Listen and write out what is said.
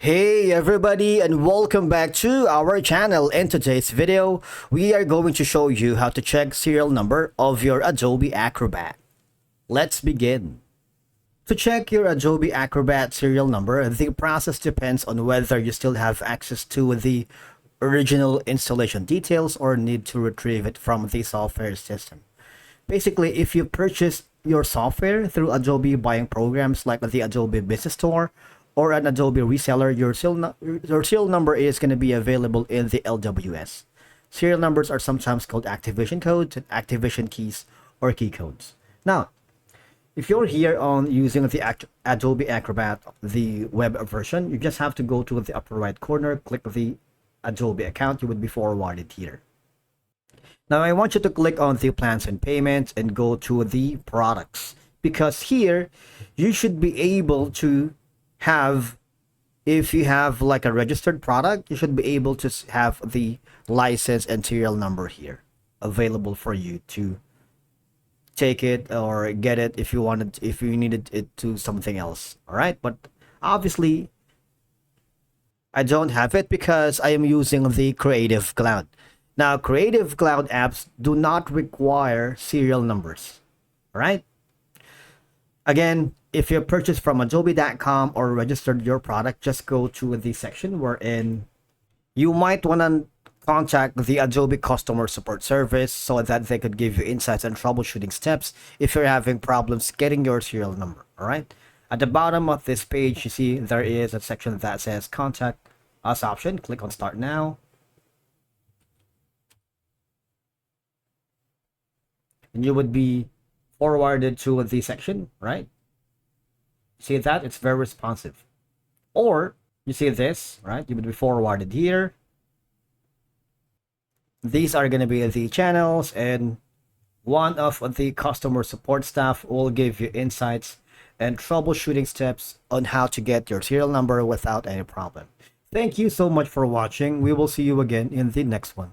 Hey everybody, and welcome back to our channel. In today's video, we are going to show you how to check serial number of your Adobe Acrobat. Let's begin. To check your Adobe Acrobat serial number, the process depends on whether you still have access to the original installation details or need to retrieve it from the software system. Basically, if you purchase your software through Adobe buying programs like the Adobe Business Store or an Adobe reseller, your serial number is going to be available in the LWS. Serial numbers are sometimes called activation codes, activation keys, or key codes. Now, if you're here on using the Adobe Acrobat, the web version, you just have to go to the upper right corner, click the Adobe account, you would be forwarded here. Now I want you to click on the plans and payments and go to the products, because here you should be able to have, if you have like a registered product, you should be able to have the license and serial number here available for you to take it or get it if you wanted, if you needed it to something else. All right, but obviously I don't have it because I am using the Creative Cloud. Now, Creative Cloud apps do not require serial numbers. All right. Again, if you purchase from adobe.com or registered your product, just go to the section wherein you might want to contact the Adobe customer support service so that they could give you insights and troubleshooting steps if you're having problems getting your serial number. All right. At the bottom of this page, you see there is a section that says contact us option. Click on start now. And you would be forwarded to the section, right? See that? It's very responsive. Or you see this, right? You would be forwarded here. These are going to be the channels, and one of the customer support staff will give you insights and troubleshooting steps on how to get your serial number without any problem. Thank you so much for watching. We will see you again in the next one.